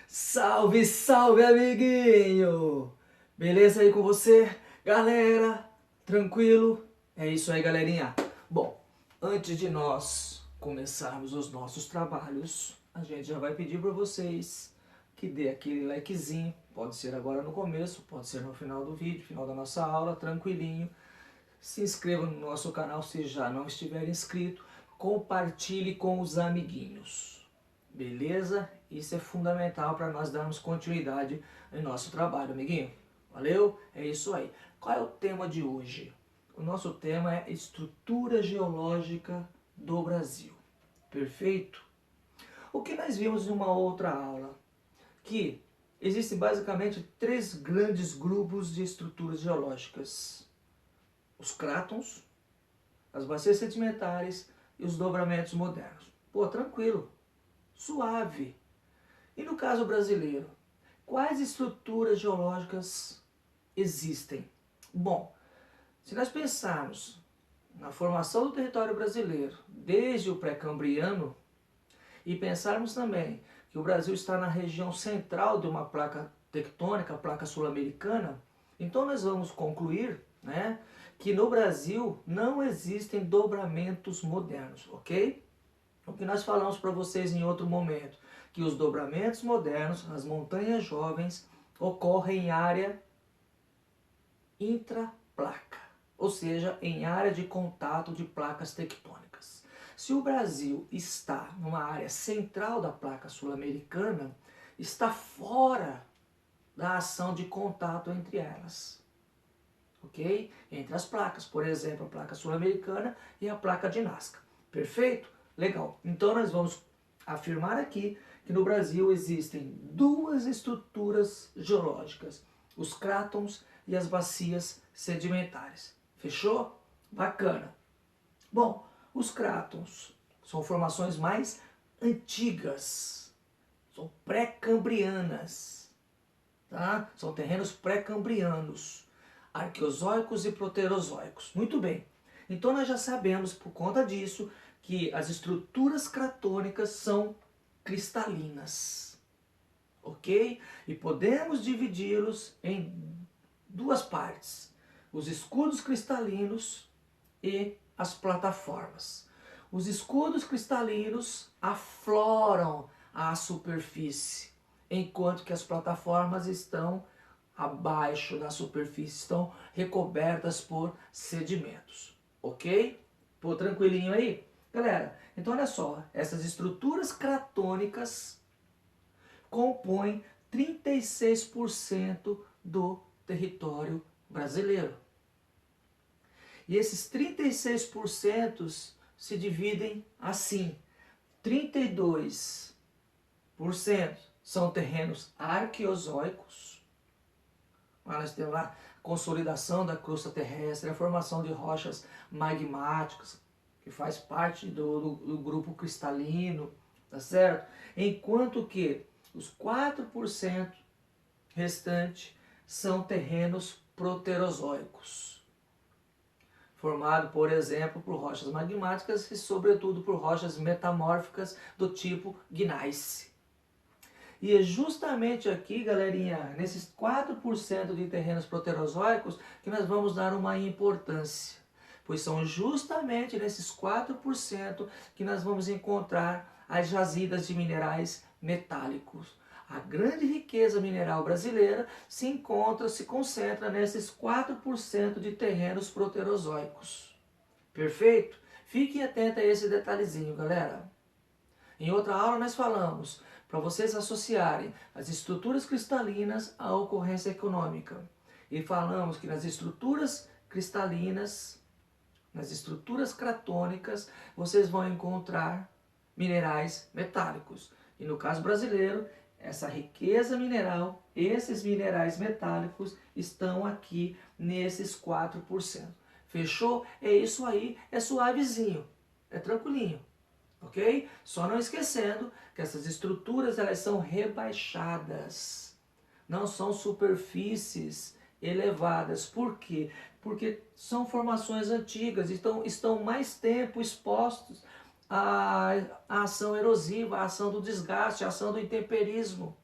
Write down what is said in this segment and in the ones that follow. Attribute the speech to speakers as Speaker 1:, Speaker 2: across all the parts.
Speaker 1: Salve, salve, amiguinho! Beleza aí com você? Galera, tranquilo? É isso aí, galerinha. Bom, antes de nós começarmos os nossos trabalhos, a gente já vai pedir para vocês que dê aquele likezinho. Pode ser agora no começo, pode ser no final do vídeo, final da nossa aula, tranquilinho. Se inscreva no nosso canal se já não estiver inscrito. Compartilhe com os amiguinhos. Beleza? Isso é fundamental para nós darmos continuidade em nosso trabalho, amiguinho. Valeu? É isso aí. Qual é o tema de hoje? O nosso tema é estrutura geológica do Brasil. Perfeito? O que nós vimos em uma outra aula? Que existem basicamente três grandes grupos de estruturas geológicas: os crátons, as bacias sedimentares e os dobramentos modernos. Pô, tranquilo, suave. E no caso brasileiro, quais estruturas geológicas existem? Bom, se nós pensarmos na formação do território brasileiro desde o pré-cambriano e pensarmos também que o Brasil está na região central de uma placa tectônica, a placa sul-americana, então nós vamos concluir, né, que no Brasil não existem dobramentos modernos, ok? O que nós falamos para vocês em outro momento, que os dobramentos modernos, as montanhas jovens, ocorrem em área intraplaca, ou seja, em área de contato de placas tectônicas. Se o Brasil está numa área central da placa sul-americana, está fora da ação de contato entre elas, ok? Entre as placas, por exemplo, a placa sul-americana e a placa de Nazca. Perfeito? Legal. Então nós vamos afirmar aqui que no Brasil existem duas estruturas geológicas: os crátons e as bacias sedimentares. Fechou? Bacana. Bom, os crátons são formações mais antigas, são pré-cambrianas, tá? São terrenos pré-cambrianos, arqueozoicos e proterozoicos. Muito bem. Então nós já sabemos, por conta disso, que as estruturas cratônicas são cristalinas, ok? E podemos dividi-los em duas partes: os escudos cristalinos e as plataformas. Os escudos cristalinos afloram à superfície, enquanto que as plataformas estão abaixo da superfície, estão recobertas por sedimentos, ok? Pô, tranquilinho aí? Galera, então olha só, essas estruturas cratônicas compõem 36% do território brasileiro. E esses 36% se dividem assim: 32% são terrenos arqueozoicos. Nós temos lá a consolidação da crosta terrestre, a formação de rochas magmáticas, que faz parte do grupo cristalino, tá certo? Enquanto que os 4% restantes são terrenos proterozoicos, formado, por exemplo, por rochas magmáticas e, sobretudo, por rochas metamórficas do tipo gneiss. E é justamente aqui, galerinha, nesses 4% de terrenos proterozoicos, que nós vamos dar uma importância, pois são justamente nesses 4% que nós vamos encontrar as jazidas de minerais metálicos. A grande riqueza mineral brasileira se concentra nesses 4% de terrenos proterozoicos. Perfeito? Fiquem atentos a esse detalhezinho, galera. Em outra aula nós falamos para vocês associarem as estruturas cristalinas à ocorrência econômica. E falamos que nas estruturas cristalinas, nas estruturas cratônicas, vocês vão encontrar minerais metálicos. E no caso brasileiro, essa riqueza mineral, esses minerais metálicos estão aqui nesses 4%. Fechou? É isso aí, é suavezinho, é tranquilinho. Ok? Só não esquecendo que essas estruturas elas são rebaixadas, não são superfícies elevadas. Por quê? Porque são formações antigas, então estão mais tempo expostos à ação erosiva, à ação do desgaste, à ação do intemperismo.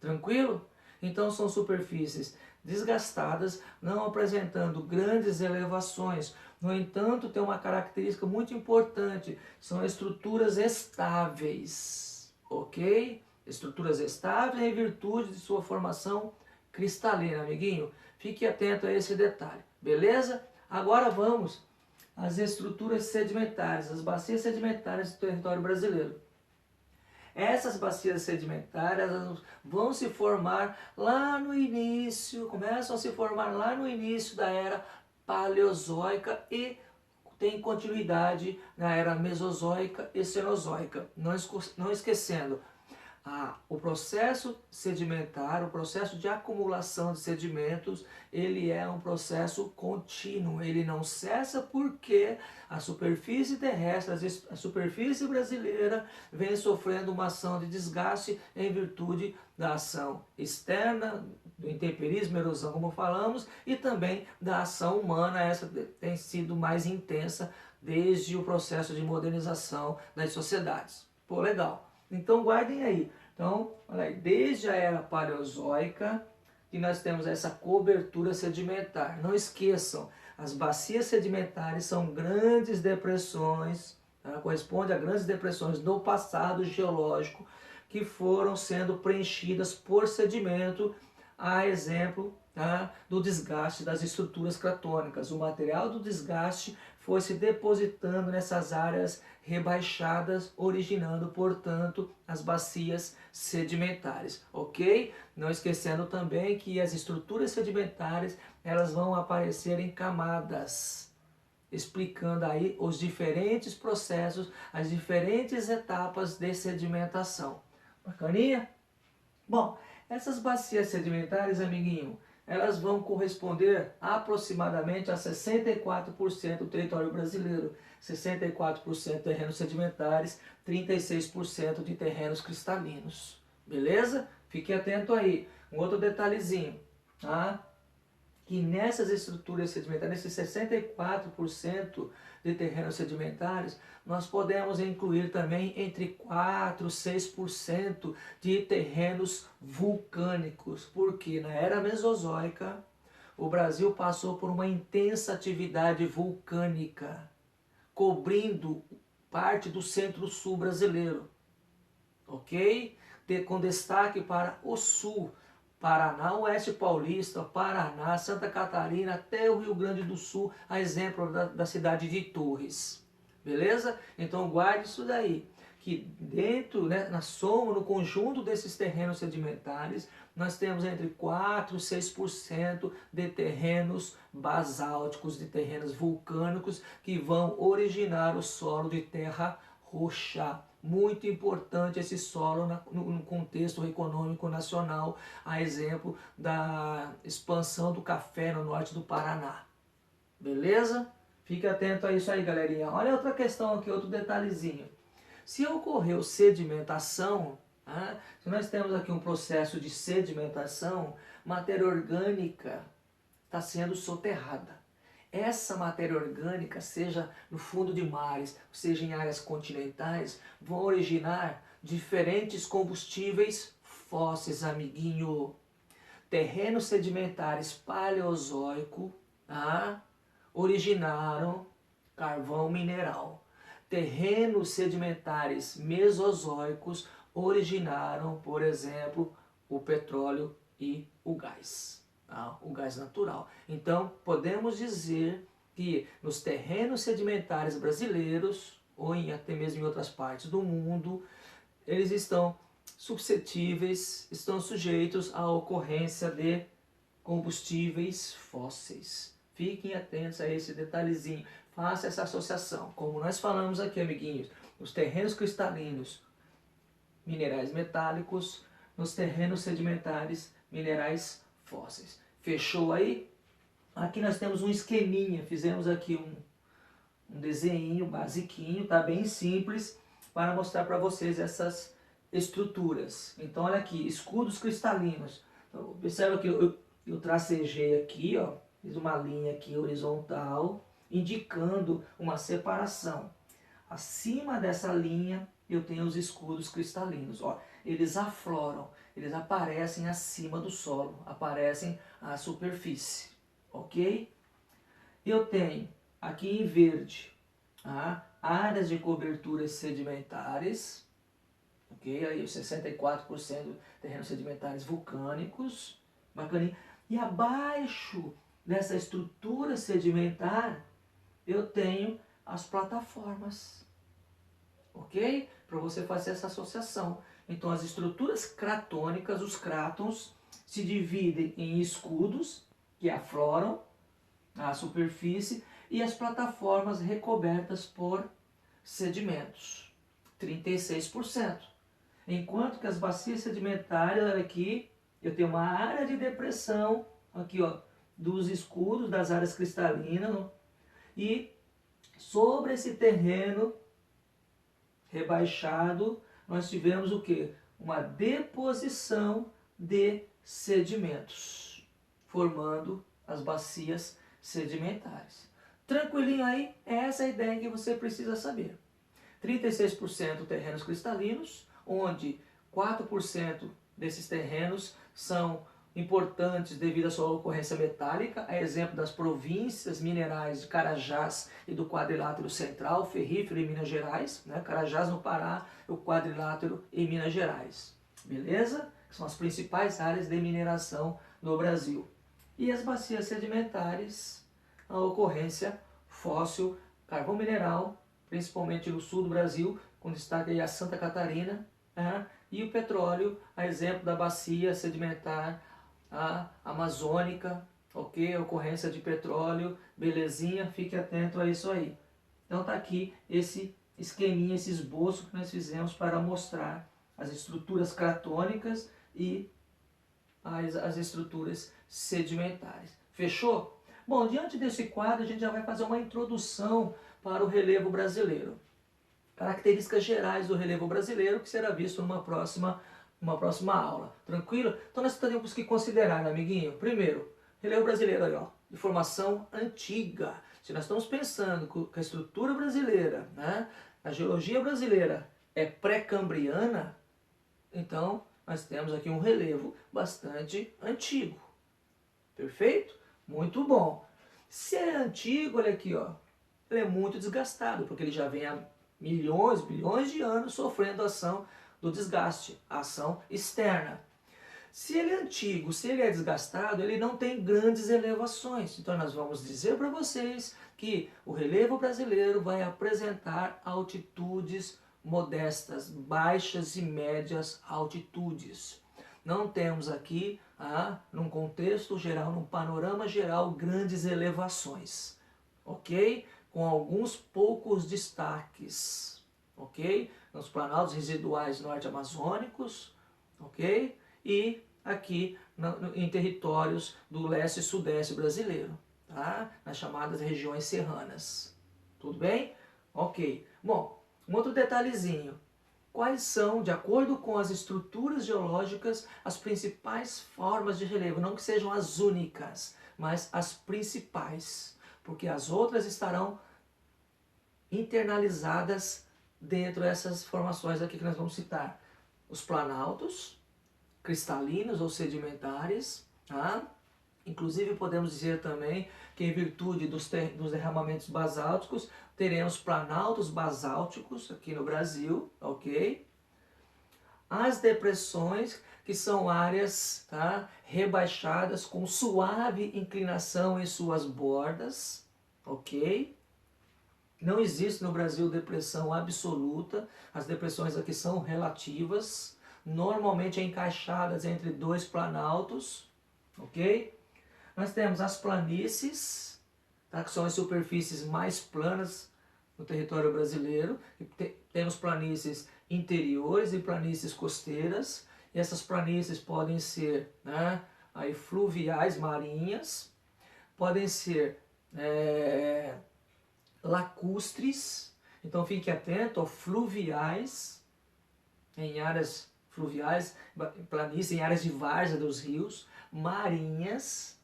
Speaker 1: Tranquilo? Então são superfícies desgastadas, não apresentando grandes elevações. No entanto, tem uma característica muito importante, são estruturas estáveis, ok? Estruturas estáveis em virtude de sua formação cristalina, amiguinho. Fique atento a esse detalhe, beleza? Agora vamos às estruturas sedimentares, as bacias sedimentares do território brasileiro. Essas bacias sedimentares vão se formar lá no início, começam a se formar lá no início da era paleozoica e tem continuidade na era mesozoica e cenozoica. Não esquecendo, o processo sedimentar, o processo de acumulação de sedimentos, ele é um processo contínuo, ele não cessa porque a superfície terrestre, a superfície brasileira vem sofrendo uma ação de desgaste em virtude da ação externa, do intemperismo, erosão, como falamos, e também da ação humana, essa tem sido mais intensa desde o processo de modernização das sociedades. Pô, legal. Então guardem aí. Então, olha aí, desde a era paleozoica que nós temos essa cobertura sedimentar. Não esqueçam, as bacias sedimentares são grandes depressões, tá? Corresponde a grandes depressões do passado geológico que foram sendo preenchidas por sedimento, a exemplo, tá, do desgaste das estruturas cratônicas. O material do desgaste foi se depositando nessas áreas rebaixadas, originando, portanto, as bacias sedimentares, ok? Não esquecendo também que as estruturas sedimentares, elas vão aparecer em camadas, explicando aí os diferentes processos, as diferentes etapas de sedimentação. Bacaninha? Bom, essas bacias sedimentares, amiguinho, elas vão corresponder aproximadamente a 64% do território brasileiro. 64% de terrenos sedimentares, 36% de terrenos cristalinos. Beleza? Fique atento aí. Um outro detalhezinho, tá? Que nessas estruturas sedimentares, nesses 64% de terrenos sedimentares, nós podemos incluir também entre 4 e 6% de terrenos vulcânicos, porque na era mesozoica o Brasil passou por uma intensa atividade vulcânica, cobrindo parte do centro-sul brasileiro, ok? Com destaque para o sul, Paraná, Oeste Paulista, Paraná, Santa Catarina, até o Rio Grande do Sul, a exemplo da cidade de Torres. Beleza? Então guarde isso daí, que dentro, né, na soma, no conjunto desses terrenos sedimentares, nós temos entre 4 e 6% de terrenos basálticos, de terrenos vulcânicos, que vão originar o solo de terra roxa. Muito importante esse solo no contexto econômico nacional, a exemplo da expansão do café no norte do Paraná. Beleza? Fique atento a isso aí, galerinha. Olha outra questão aqui, outro detalhezinho. Se ocorreu sedimentação, se nós temos aqui um processo de sedimentação, matéria orgânica está sendo soterrada. Essa matéria orgânica, seja no fundo de mares, seja em áreas continentais, vão originar diferentes combustíveis fósseis, amiguinho. Terrenos sedimentares paleozoico, originaram carvão mineral. Terrenos sedimentares mesozoicos originaram, por exemplo, o petróleo e o gás. O gás natural. Então, podemos dizer que nos terrenos sedimentares brasileiros, ou até mesmo em outras partes do mundo, eles estão suscetíveis, estão sujeitos à ocorrência de combustíveis fósseis. Fiquem atentos a esse detalhezinho. Faça essa associação. Como nós falamos aqui, amiguinhos, nos terrenos cristalinos, minerais metálicos, nos terrenos sedimentares, minerais fósseis. Fechou aí? Aqui nós temos um esqueminha, fizemos aqui um desenho basiquinho, tá bem simples, para mostrar para vocês essas estruturas. Então olha aqui, escudos cristalinos. Então, observa que eu tracejei aqui, ó, fiz uma linha aqui horizontal, indicando uma separação. Acima dessa linha eu tenho os escudos cristalinos, ó, eles afloram. eles aparecem acima do solo, aparecem à superfície, ok? Eu tenho aqui em verde, tá? Áreas de coberturas sedimentares, ok? Aí os 64% terrenos sedimentares vulcânicos, bacaninha. E abaixo dessa estrutura sedimentar, eu tenho as plataformas, ok? Para você fazer essa associação. Então as estruturas cratônicas, os crátons, se dividem em escudos, que afloram a superfície, e as plataformas recobertas por sedimentos, 36%. Enquanto que as bacias sedimentares, aqui, eu tenho uma área de depressão, aqui ó, dos escudos, das áreas cristalinas, e sobre esse terreno rebaixado, nós tivemos o que? Uma deposição de sedimentos, formando as bacias sedimentares. Tranquilinho aí? Essa é a ideia que você precisa saber. 36% terrenos cristalinos, onde 4% desses terrenos são importantes devido à sua ocorrência metálica, a exemplo das províncias minerais de Carajás e do quadrilátero central, ferrífero em Minas Gerais, né? Carajás no Pará e o quadrilátero em Minas Gerais. Beleza? Que são as principais áreas de mineração no Brasil. E as bacias sedimentares, a ocorrência fóssil, carvão mineral, principalmente no sul do Brasil, com destaque aí a Santa Catarina, e o petróleo, a exemplo da bacia sedimentar a amazônica, ok? A ocorrência de petróleo, belezinha, fique atento a isso aí. Então tá aqui esse esqueminha, esse esboço que nós fizemos para mostrar as estruturas cratônicas e as estruturas sedimentares. Fechou? Bom, diante desse quadro a gente já vai fazer uma introdução para o relevo brasileiro. Características gerais do relevo brasileiro, que será visto numa próxima aula. Tranquilo? Então nós temos que considerar, amiguinho, primeiro, relevo brasileiro aí, ó, de formação antiga. Se nós estamos pensando que a estrutura brasileira, né, a geologia brasileira é pré-cambriana, então nós temos aqui um relevo bastante antigo. Perfeito? Muito bom. Se é antigo, olha aqui, ó, ele é muito desgastado, porque ele já vem há milhões, bilhões de anos sofrendo a ação do desgaste, a ação externa. Se ele é antigo, se ele é desgastado, ele não tem grandes elevações. Então nós vamos dizer para vocês que o relevo brasileiro vai apresentar altitudes modestas, baixas e médias altitudes. Não temos aqui, num contexto geral, num panorama geral, grandes elevações, ok? Com alguns poucos destaques, ok? Nos planaltos residuais norte-amazônicos, ok? E aqui em territórios do leste e sudeste brasileiro, tá? Nas chamadas regiões serranas. Tudo bem? Ok. Bom, um outro detalhezinho. Quais são, de acordo com as estruturas geológicas, as principais formas de relevo? Não que sejam as únicas, mas as principais, porque as outras estarão internalizadas dentro dessas formações aqui que nós vamos citar. Os planaltos, cristalinos ou sedimentares, inclusive podemos dizer também que em virtude dos derramamentos basálticos, teremos planaltos basálticos aqui no Brasil, ok? As depressões, que são áreas rebaixadas com suave inclinação em suas bordas, ok? Não existe no Brasil depressão absoluta, as depressões aqui são relativas, normalmente encaixadas entre dois planaltos, ok? Nós temos as planícies, que são as superfícies mais planas no território brasileiro. Temos planícies interiores e planícies costeiras. E essas planícies podem ser aí fluviais, marinhas, podem ser lacustres. Então fique atento, ó, fluviais, em áreas fluviais, planícies em áreas de várzea dos rios, marinhas,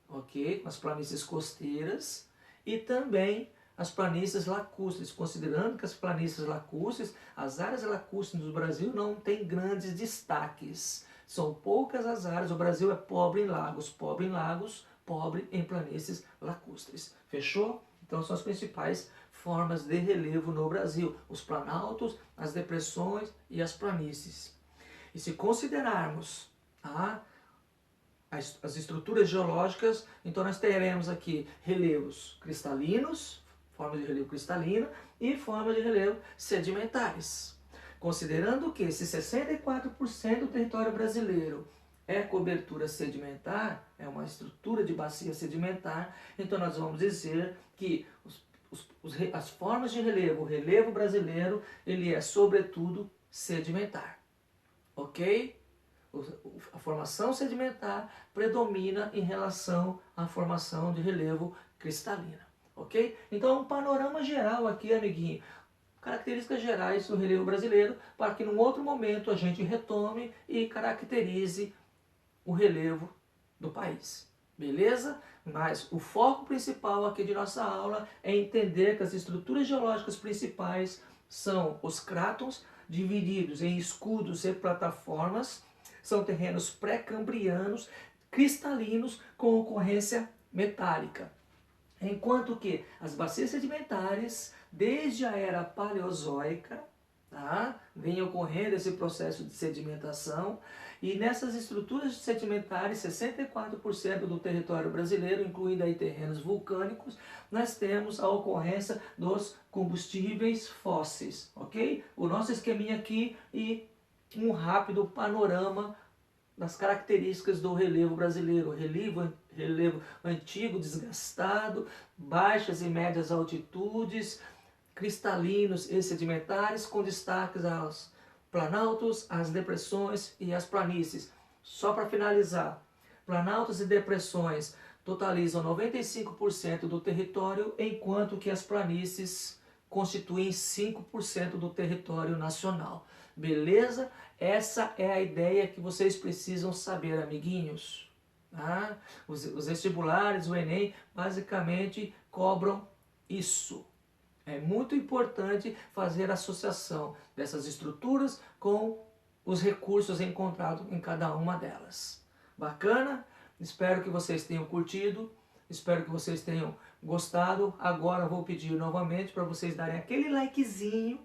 Speaker 1: ok, com as planícies costeiras, e também as planícies lacustres, considerando que as planícies lacustres, as áreas lacustres do Brasil não têm grandes destaques, São poucas as áreas, o Brasil é pobre em lagos, pobre em planícies lacustres. Fechou? Então são as principais formas de relevo no Brasil, os planaltos, as depressões e as planícies. E se considerarmos as estruturas geológicas, então nós teremos aqui relevos cristalinos, formas de relevo cristalina e formas de relevo sedimentares. Considerando que se 64% do território brasileiro é cobertura sedimentar, é uma estrutura de bacia sedimentar, então nós vamos dizer que as formas de relevo, o relevo brasileiro, ele é sobretudo sedimentar, ok? A formação sedimentar predomina em relação à formação de relevo cristalina, ok? Então, um panorama geral aqui, amiguinho, características gerais do relevo brasileiro, para que num outro momento a gente retome e caracterize o relevo do país, beleza? Mas o foco principal aqui de nossa aula é entender que as estruturas geológicas principais são os crátons, divididos em escudos e plataformas. São terrenos pré-cambrianos, cristalinos, com ocorrência metálica. Enquanto que as bacias sedimentares, desde a era paleozoica, vem ocorrendo esse processo de sedimentação, e nessas estruturas sedimentares, 64% do território brasileiro, incluindo aí terrenos vulcânicos, nós temos a ocorrência dos combustíveis fósseis, ok? O nosso esqueminha aqui e um rápido panorama das características do relevo brasileiro. Relevo antigo, desgastado, baixas e médias altitudes, cristalinos e sedimentares, com destaques aos planaltos, às depressões e às planícies. Só para finalizar, planaltos e depressões totalizam 95% do território, enquanto que as planícies constituem 5% do território nacional. Beleza? Essa é a ideia que vocês precisam saber, amiguinhos. Os vestibulares, o Enem, basicamente cobram isso. É muito importante fazer a associação dessas estruturas com os recursos encontrados em cada uma delas. Bacana? Espero que vocês tenham curtido, espero que vocês tenham gostado. Agora vou pedir novamente para vocês darem aquele likezinho,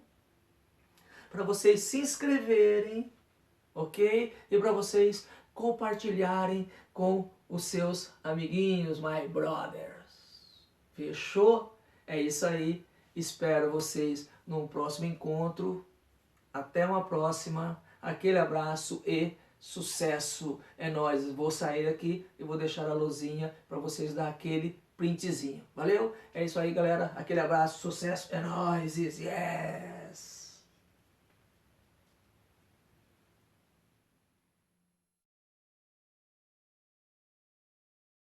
Speaker 1: para vocês se inscreverem, ok? E para vocês compartilharem com os seus amiguinhos, my brothers. Fechou? É isso aí. Espero vocês num próximo encontro. Até uma próxima. Aquele abraço e sucesso. É nóis. Vou sair aqui e vou deixar a luzinha para vocês dar aquele printzinho. Valeu? É isso aí, galera. Aquele abraço, sucesso. É nóis. Yeah!